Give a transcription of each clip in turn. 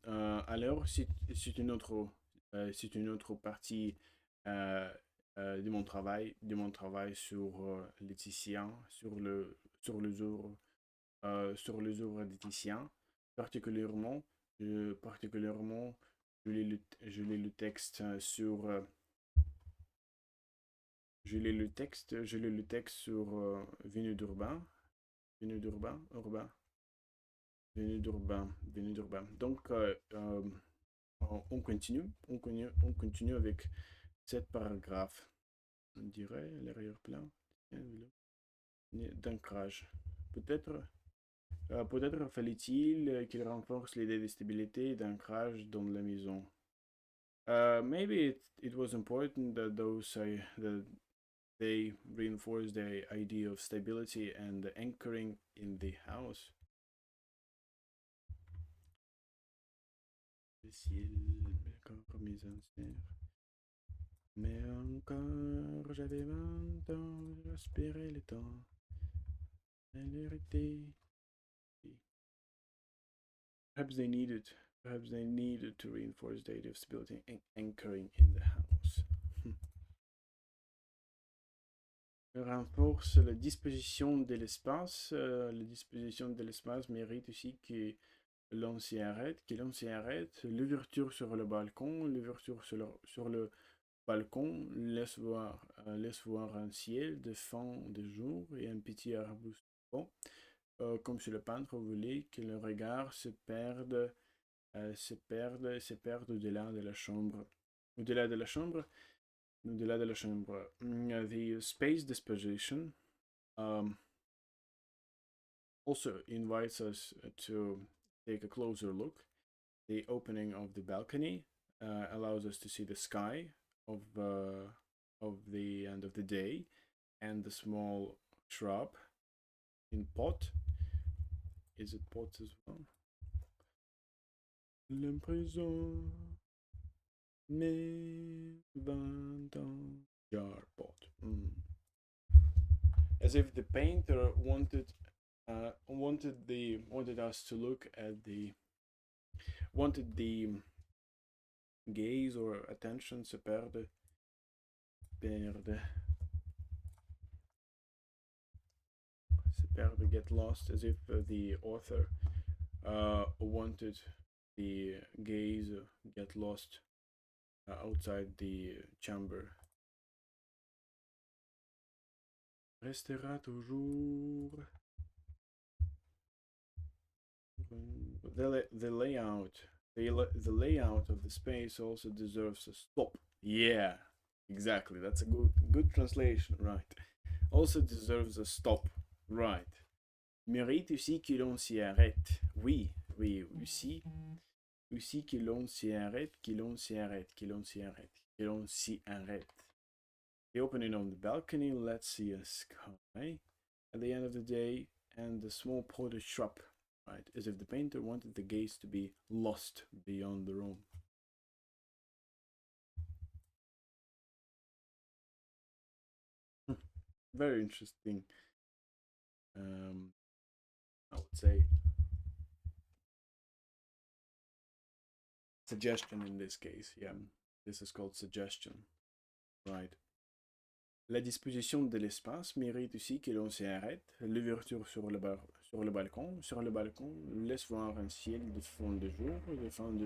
Alors, c'est une autre partie euh, de mon travail sur les Titien, sur les œuvres des Titien. Particulièrement, particulièrement, je lis le texte je lis le texte sur Venue d'Urbain, Venue d'Urbain, Urbain, Venue d'Urbain, Venue d'Urbain. Donc, on continue avec cet paragraphe. On dirait l'arrière-plan d'ancrage. Peut-être peut-être fallait-il qu'il renforce l'idée de stabilité et d'ancrage dans la maison. Maybe it was important that they reinforce the idea of stability and anchoring in the house. Le ciel, encore mes anciens. Mais encore, j'avais 20 ans, j'aspirais le temps. Perhaps they needed, perhaps they needed to reinforce the idea of stability and anchoring in the house. Renforce la disposition de l'espace. La disposition de l'espace mérite aussi que l'on s'y arrête, L'ouverture sur le balcon, sur le balcon laisse voir un ciel de fin de jour et un petit arbuste bon, comme si le peintre voulait que le regard se perde au-delà de la chambre. Au-delà de la chambre, au-delà de la chambre. The space disposition um, also invites us to take a closer look. The opening of the balcony allows us to see the sky of the end of the day and the small shrub in pot. Is it pot as well? L'impression mes 20 ans jar pot. As if the painter wanted us to look at wanted the gaze or attention get lost, as if the author wanted the gaze get lost outside the chamber. Restera toujours. The layout of the space also deserves a stop. Yeah, exactly. That's a good translation, right? Also deserves a stop, right? Mérite aussi que l'on s'y arrête. Oui, oui, aussi que l'on s'y arrête, que l'on s'y arrête, que l'on s'y arrête, que l'on s'y arrête. The opening of the balcony lets see a sky at the end of the day and the small potted shrub, right? As if the painter wanted the gaze to be lost beyond the room. Very interesting, I would say, suggestion in this case. Yeah, this is called suggestion, right? La disposition de l'espace mérite aussi que l'on s'y arrête. L'ouverture sur le balcon. Sur le balcon, laisse voir un ciel de fin de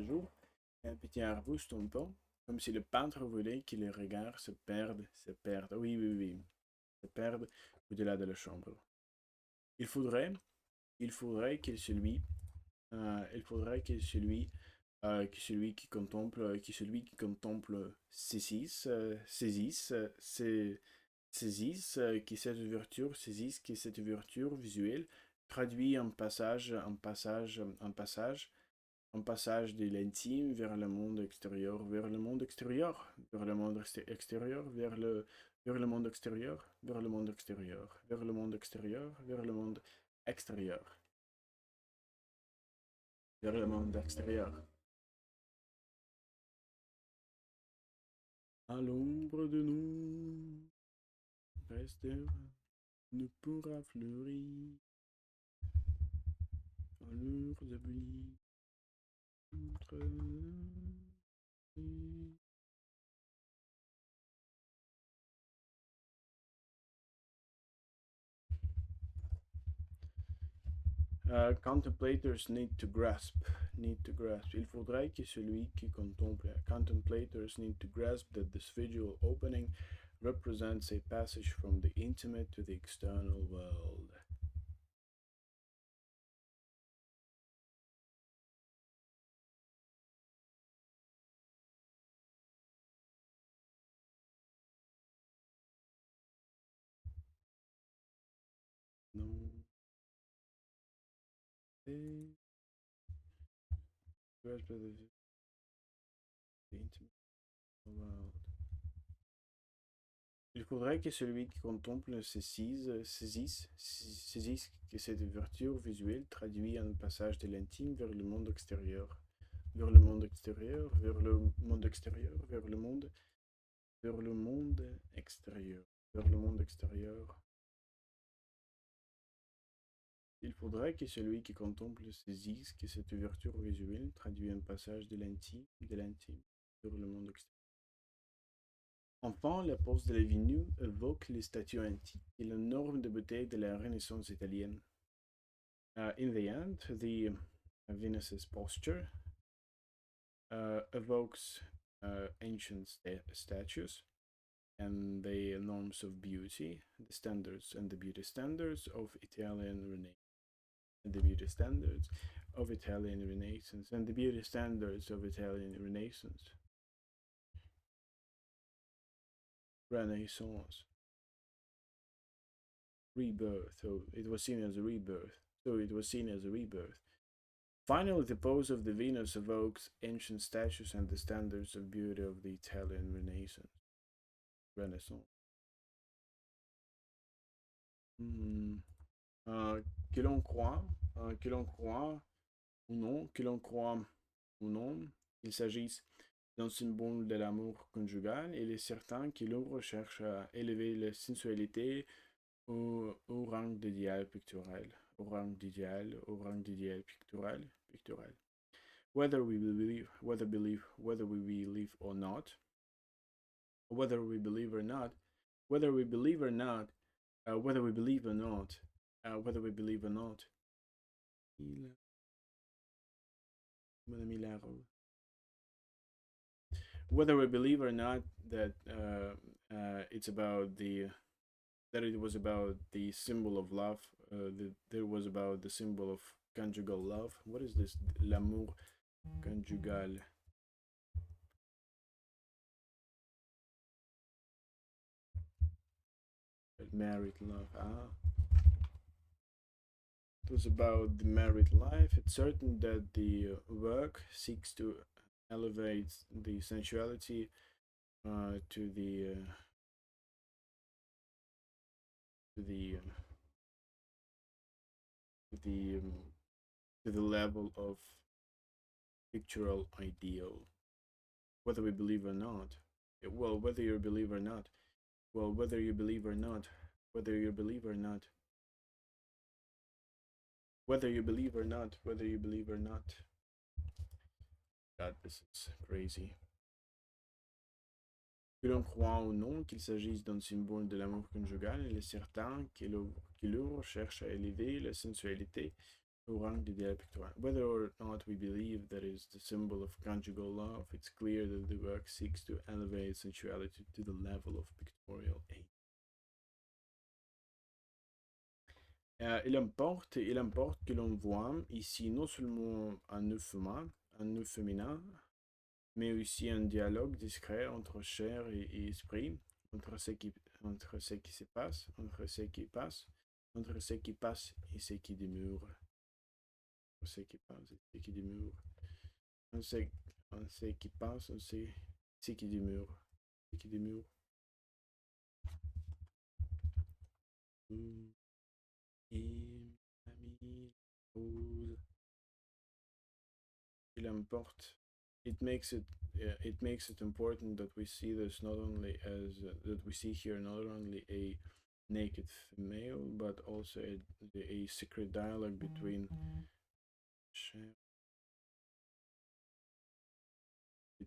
jour, et un petit arbuste tombant, comme si le peintre voulait que les regards se perdent. Oui, oui, oui, se perdent au-delà de la chambre. Il faudrait, il faudrait que celui, il faudrait que celui qui contemple saisisse que cette ouverture visuelle traduit un passage de l'intime vers le monde extérieur, vers le monde extérieur, vers le monde extérieur, vers le monde extérieur, vers le monde extérieur, vers le monde extérieur, vers le monde extérieur, vers le monde extérieur. À l'ombre de nous, restera, ne pourra fleurir, allures obliques, Contemplators need to grasp. Need to grasp. Il faudrait que celui qui contemple. Contemplators need to grasp that this visual opening represents a passage from the intimate to the external world. Non. Grasp the intimate world. Il faudrait que celui qui contemple saisisse que cette ouverture visuelle traduit un passage de l'intime vers le monde extérieur. Vers le monde extérieur, vers le monde extérieur, vers le monde extérieur, vers le monde extérieur. Il faudrait que celui qui contemple saisisse que cette ouverture visuelle traduit un passage de l'intime, vers le monde extérieur. Enfin, la pose de la Venus évoque les statues antiques et la norme de beauté de la Renaissance italienne. In the end, the Venus's posture evokes ancient statues and the norms of beauty, the standards and the beauty standards of Italian Renaissance, and the beauty standards of Italian Renaissance, and the beauty standards of Italian Renaissance. Renaissance. Rebirth. So it was seen as a rebirth. Finally, the pose of the Venus evokes ancient statues and the standards of beauty of the Italian Renaissance. Que l'on croit ou non, il s'agisse d'un symbole de l'amour conjugal, il est certain que l'œuvre cherche à élever la sensualité au rang d'idéal pictural. Whether we believe or not, whether we believe or not, whether we believe or not, whether we believe or not, whether we believe or not. Whether we believe or not that it's about that it was about the symbol of love, that there was about the symbol of conjugal love. What is this? L'amour conjugal. Married love. It was about the married life. It's certain that the work seeks to elevate the sensuality to the level of pictorial ideal. Whether we believe or not. Well, whether you believe or not. Well, whether you believe or not. Whether you believe or not. Whether you believe or not. Whether you believe or not. God, this is crazy. Que l'on croit ou non qu'il s'agisse d'un symbole de l'amour conjugal, il est certain que l'œuvre cherche à élever la sensualité au rang d'idéal pictural. Whether or not we believe that is the symbol of conjugal love, it's clear that the work seeks to elevate sensuality to the level of pictorial aim. Il importe que l'on voit ici non seulement un œuf féminin, mais aussi un dialogue discret entre chair et esprit, entre ce qui se passe, entre ce qui passe et ce qui demeure. Ce qui passe et ce qui demeure. On sait qui passe, on sait ce qui demeure. Ce qui demeure. Et il importe. It makes it important that we see this not only as that we see here not only a naked female but also a secret dialogue between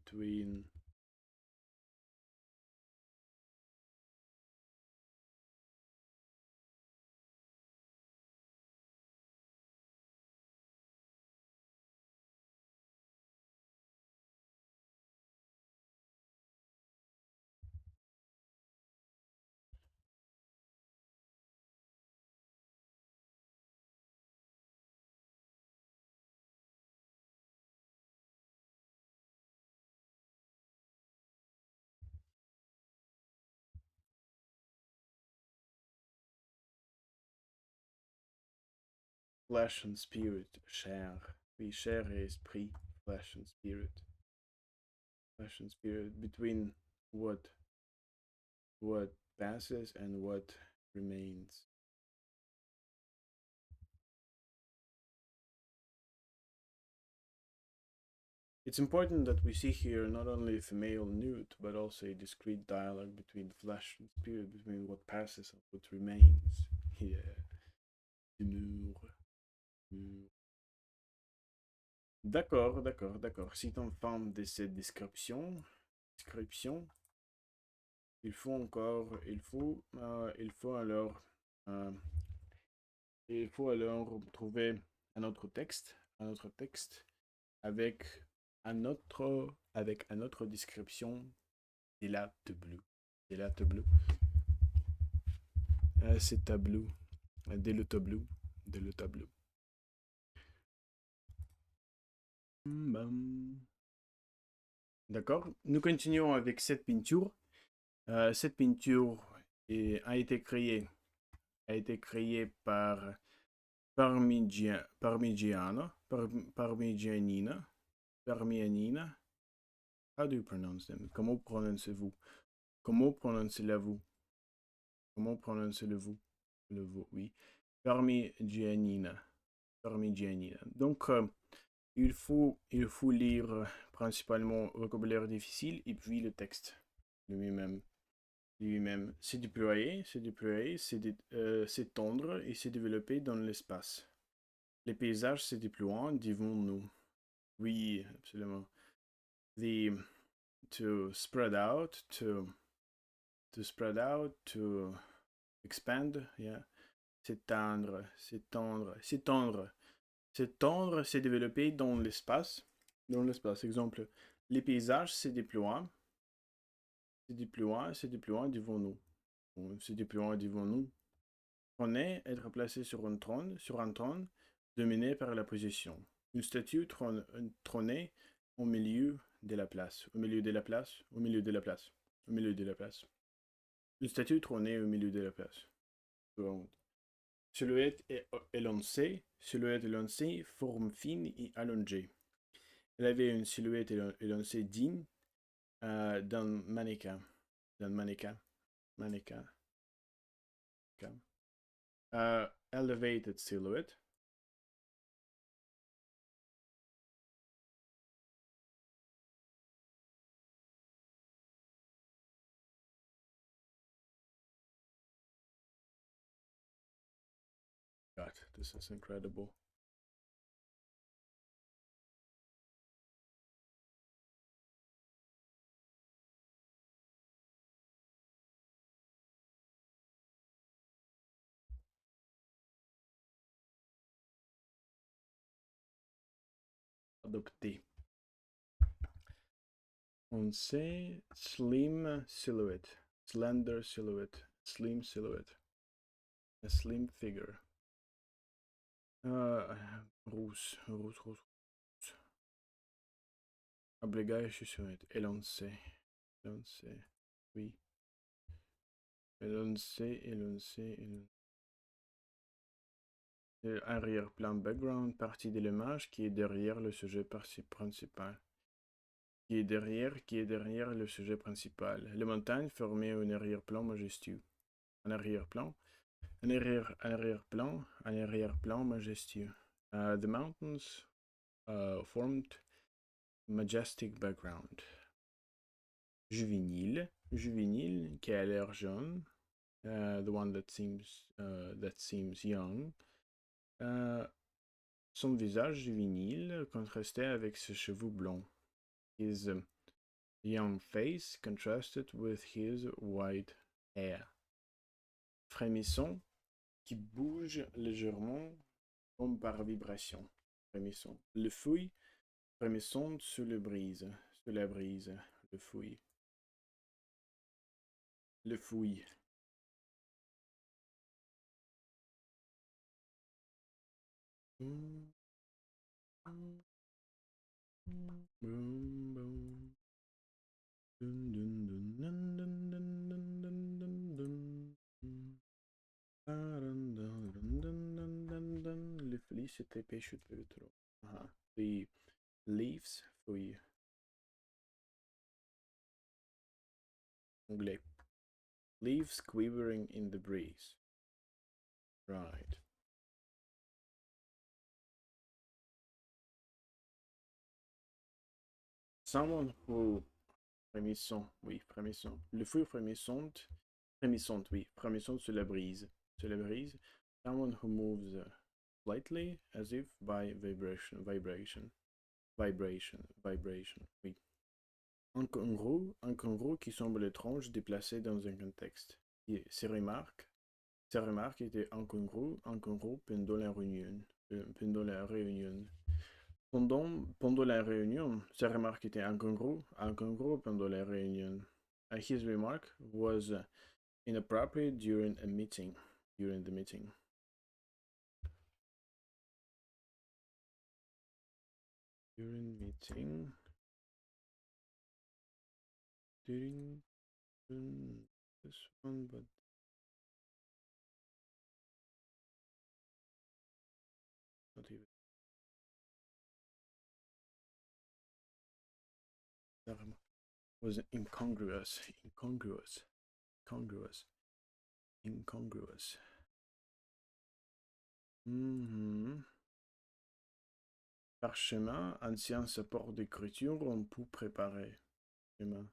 between flesh and spirit, chair. Oui, chair et esprit, flesh and spirit. Flesh and spirit, between what passes and what remains. It's important that we see here not only the male nude, but also a discrete dialogue between flesh and spirit, between what passes and what remains. Yeah. D'accord, d'accord, d'accord. Si en forme de cette description, il faut encore, euh, il faut alors trouver un autre texte avec avec un autre description de la tableau. De la tableau. C'est tableau. De le tableau. De le tableau. D'accord. Nous continuons avec cette peinture. Cette peinture a été créée par Parmigianina. How do you pronounce them? Comment prononcez-vous? Comment prononcez-vous? Comment prononcez-le-vous? Le vous, oui. Parmigianina. Donc, il faut lire principalement vocabulaire difficile et puis le texte lui-même. C'est déployé, s'étendre et se développer dans l'espace. Les paysages se déploient devant nous. Oui, absolument. To spread out, to expand, yeah. S'étendre, se développer dans l'espace. Exemple, les paysages se déploient devant nous. Se déploient devant nous. Trôner, être placé sur un trône, dominé par la position. Une statue trônée au milieu de la place. Une statue trônée au milieu de la place. Silhouette élancée, forme fine et allongée. Elle avait une silhouette élancée digne d'un mannequin. Elevated silhouette. God, this is incredible. Adopté. On sait slim silhouette, slender silhouette, slim silhouette, a slim figure. Rousse. Abrégage silhouette, élancé, oui. Élancé. Arrière-plan background, partie de l'image qui est derrière le sujet principal. Qui est derrière le sujet principal. Les montagnes formaient un arrière-plan majestueux. Un arrière-plan majestueux. The mountains formed majestic background. Juvénile, qui a l'air jeune. The one that seems young. Son visage juvénile contrastait avec ses cheveux blonds. young face contrasted with his white hair. Frémissant, qui bouge légèrement comme par vibration. Frémissant. Le fouille, frémissante sous la brise. Sous la brise. Le fouille. Le fouille. Les feliz c'était péché de trop. The leaves, fouille. Anglais. Leaves quivering in the breeze. Right. Someone who frémissant, oui, frémissant. Le feu frémissante, frémissante, oui, frémissante sur la brise. Sur la brise. Someone who moves lightly as if by vibration, oui. Incongru qui semble étrange déplacé dans un contexte. Et ces remarques étaient incongrues pendant la réunion. Pendant la réunion, ces remarques étaient incongrues pendant la réunion. His remark was inappropriate during the meeting. During the meeting. During this one, but not even. Was incongruous. Parchemin, ancien support d'écriture, on peut préparer. Chemin.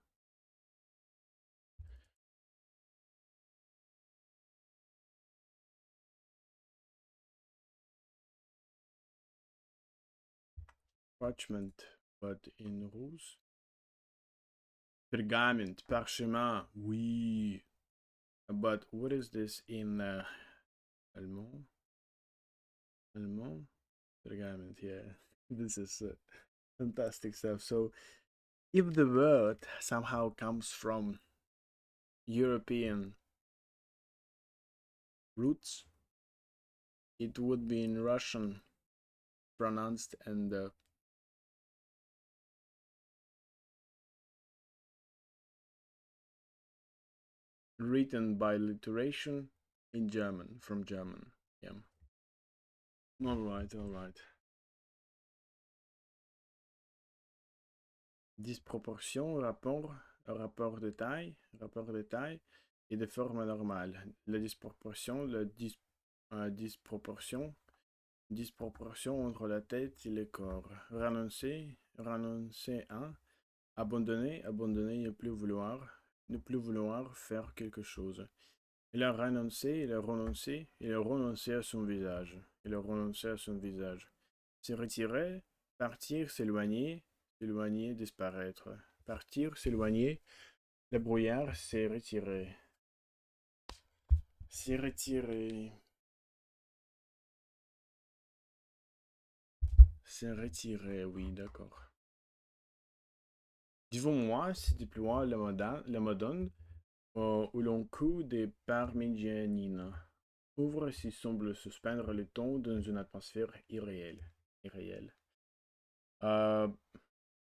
Parchment, but in rose. Pergament, parchemin, oui. But what is this in allemand? Allemand? Pergament, yeah. This is fantastic stuff. So, if the word somehow comes from European roots, it would be in Russian pronounced and written by alliteration in German, from German. Yeah. All right. Disproportion, rapport de taille et de forme normale. La disproportion, disproportion entre la tête et le corps. Renoncer à. Abandonner, ne plus vouloir faire quelque chose. Il a renoncé à son visage. Se retirer, partir, s'éloigner, disparaître. Partir, s'éloigner, le brouillard s'est retiré. C'est retiré, oui, d'accord. Devant moi se déploie la Madone où l'on coud des parmigianines. Ouvre s'y semble suspendre le ton dans une atmosphère irréelle.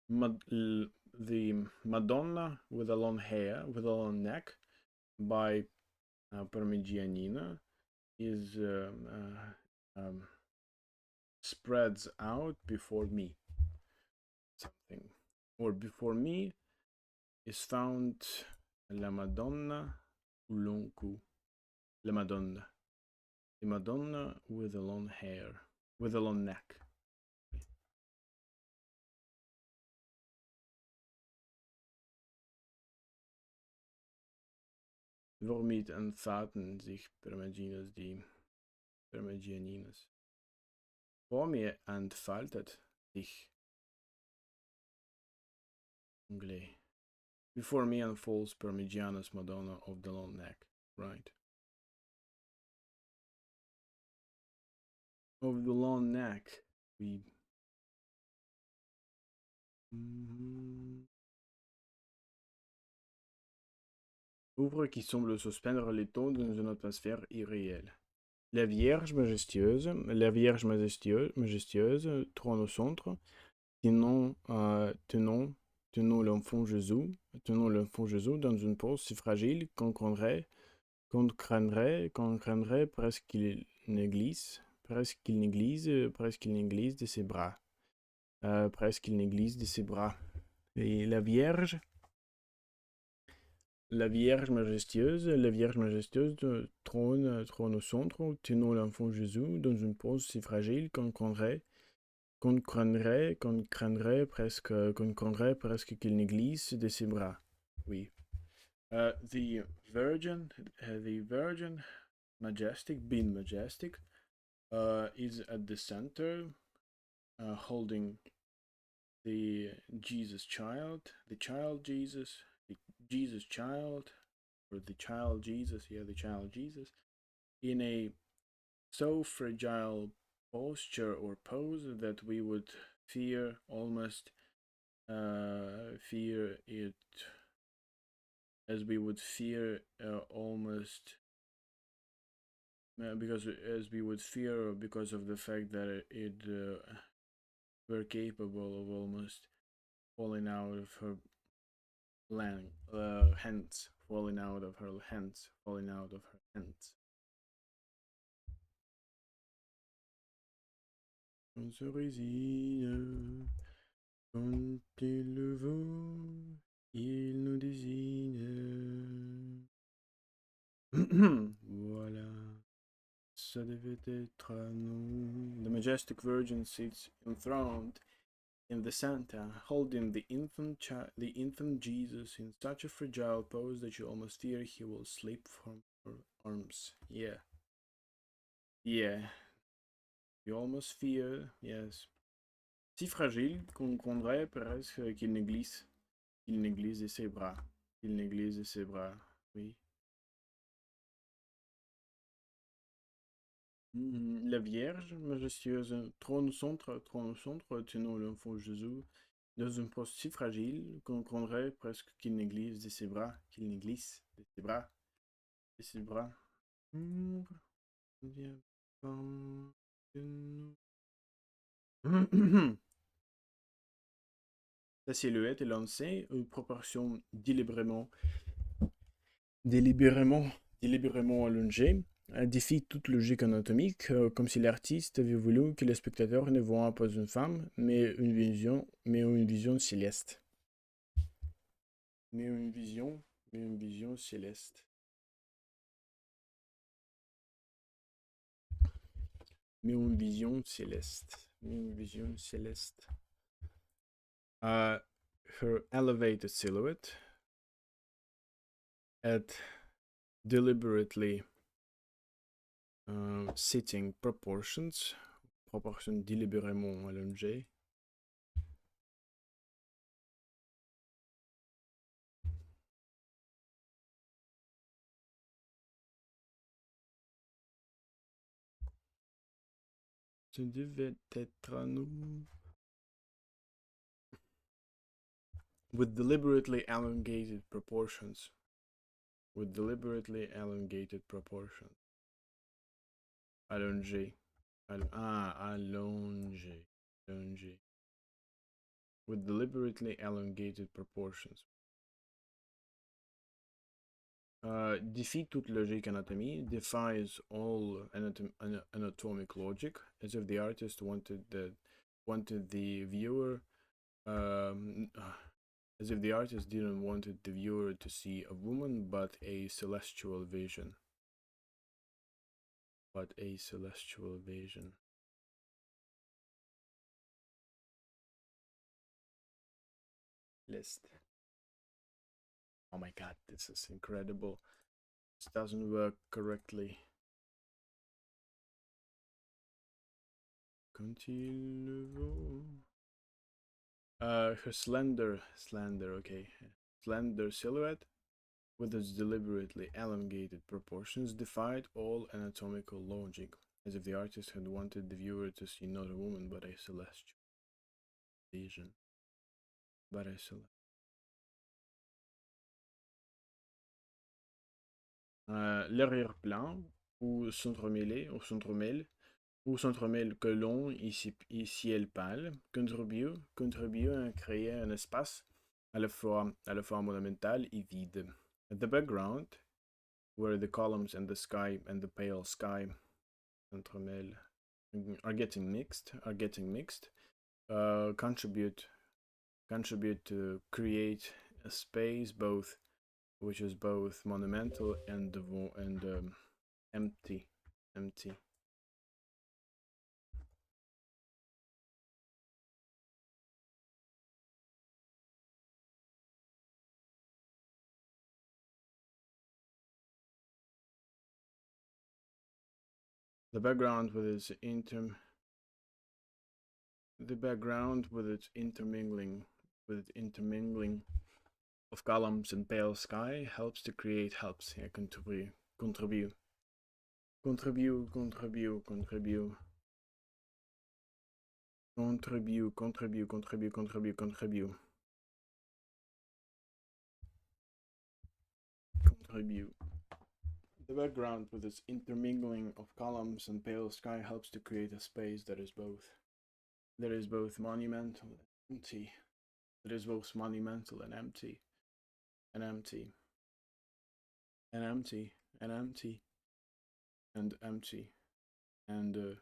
The Madonna with a long hair, with a long neck, by Parmigianina, is spreads out before me. Something. Or before me is found la Madonna ou long cou. La Madonna. The Madonna with a long hair, with a long neck. Womit entfalten sich Parmigianines. Vor mir entfaltet sich. Anglais. Before me unfolds Parmigiana's Madonna of the Long Neck, right? Of the Long Neck, we. Ouvre qui semble suspendre les tons dans une atmosphère irréelle. La Vierge majestueuse, trône au centre, tenons l'enfant Jésus, dans une pose si fragile qu'on craindrait presque qu'il ne glisse, de ses bras, Et la Vierge majestueuse trône au centre, tenant l'enfant Jésus dans une pose si fragile qu'on craindrait presque qu'il ne glisse de ses bras. Oui. The Virgin, being majestic, is at the center, holding the Jesus child, the child Jesus, the Jesus child, or the child Jesus, the child Jesus, in a so fragile posture or pose that we would fear it, as we would fear because of the fact that it were capable of almost falling out of her hands, falling out of her hands. On se résigne quand il le veut, il nous désigne. Voilà, ça devait être à nous. The majestic Virgin sits enthroned in the center, holding the infant Jesus in such a fragile pose that you almost fear he will slip from her arms. Yeah. You almost fear, yes. Si fragile qu'on craindrait presque qu'il ne glisse de ses bras. Oui. La Vierge majestueuse trône au centre, tenant l'enfant Jésus dans une pose si fragile qu'on craindrait presque qu'il ne glisse de ses bras. Sa silhouette est lancée une proportion délibérément allongée, défie toute logique anatomique, comme si l'artiste avait voulu que le spectateur ne voie pas une femme, mais une vision céleste. Her elevated silhouette at deliberately sitting proportions délibérément allongées, ce devait être à nous. With deliberately elongated proportions. Allongé. Allongé. With deliberately elongated proportions. Defeat toute logique anatomie, defies all anatomic logic, as if the artist wanted the viewer as if the artist didn't want the viewer to see a woman but a celestial vision. List. Oh my god, this is incredible. This doesn't work correctly. Continue. Her slender, okay. slender silhouette, with its deliberately elongated proportions, defied all anatomical logic, as if the artist had wanted the viewer to see not a woman but a celestial vision. But a celestial. L'arrière-plan, ou centromêle, ou centromêle colon et ciel pâle, contribue à créer un espace à la fois monumental et vide. The background, where the columns and the sky and the pale sky centromêle are getting mixed, contribute to create a space which is both monumental and empty. The background with its intermingling of columns and pale sky helps to create contribute. The background with its intermingling of columns and pale sky helps to create a space that is both monumental and empty. That is both monumental and empty. And empty. And empty. And empty. And empty. And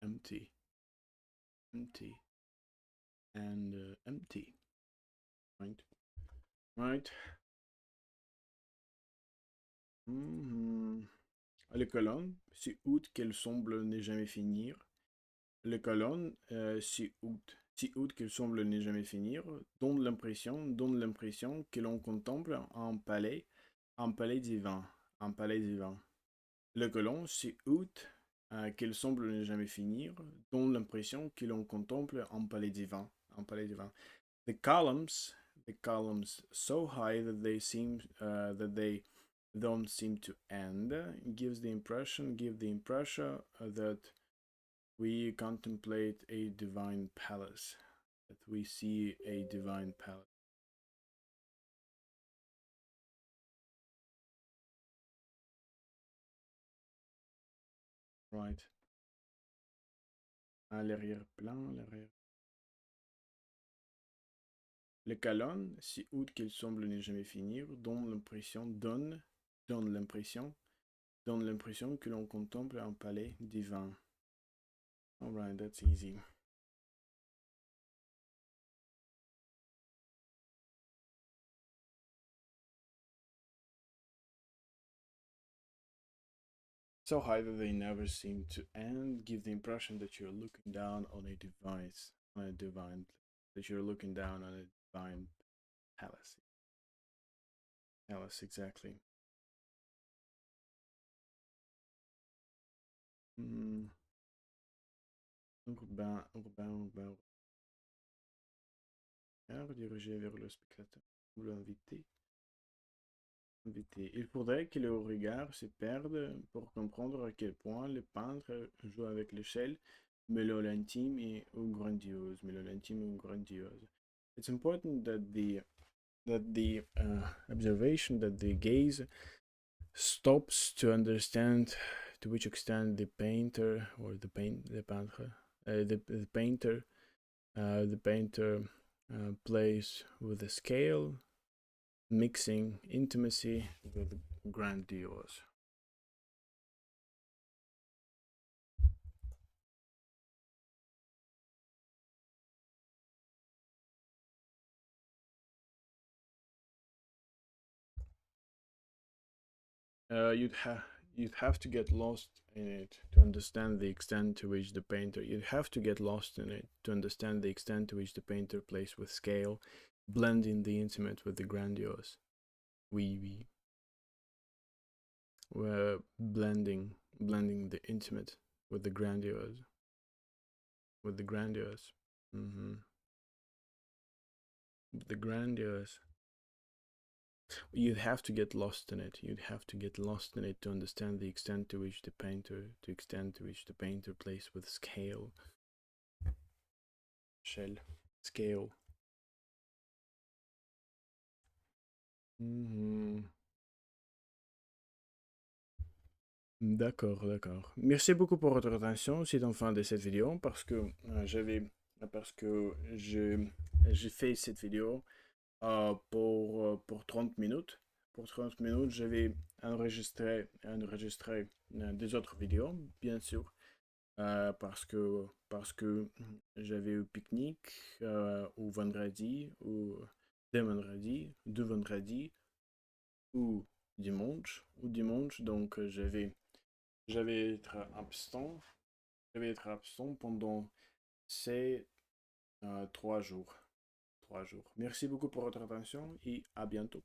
empty. Empty. And empty. Right? Right? Les colonnes, si hautes qu'elles semblent ne jamais finir. Les colonnes, si hautes qu'elles semblent ne jamais finir, donnent l'impression que l'on contemple un palais divin, un palais divin. Les colonnes, si hautes qu'elles semblent ne jamais finir, donnent l'impression que l'on contemple un palais divin, un palais divin. The columns so high that they don't seem to end, give the impression that we contemplate a divine palace, that we see a divine palace. Right. À l'arrière-plan, Les colonnes, si hautes qu'elles semblent ne jamais finir, donnent l'impression que l'on contemple un palais divin. Alright, that's easy. So high that they never seem to end, give the impression that you're looking down on a that you're looking down on a divine palace. Palace, exactly. Urbain. Redirigé vers le spectateur ou l'invité. Il faudrait que le regard se perde pour comprendre à quel point le peintre joue avec l'échelle, mêlant l'intime ou grandiose. It's important that the observation, that the gaze stops to understand to which extent the painter or the painter plays with the scale, mixing intimacy with grandiose. You'd have to get lost in it to understand the extent to which the painter. You'd have to get lost in it to understand the extent to which the painter plays with scale, blending the intimate with the grandiose. We were blending the intimate with the grandiose. With the grandiose. The grandiose. You'd have to get lost in it. You'd have to get lost in it to understand the extent to which the painter plays with scale. Shell. Scale. D'accord, d'accord. Merci beaucoup pour votre attention. C'est en fin de cette vidéo parce que j'ai fait cette vidéo pour 30 minutes. Pour 30 minutes, je vais enregistrer des autres vidéos, bien sûr, parce que j'avais eu pique-nique au vendredi, ou de vendredi, ou dimanche, donc je vais être absent, je vais être absent pendant ces 3 jours. 3 jours. Merci beaucoup pour votre attention et à bientôt.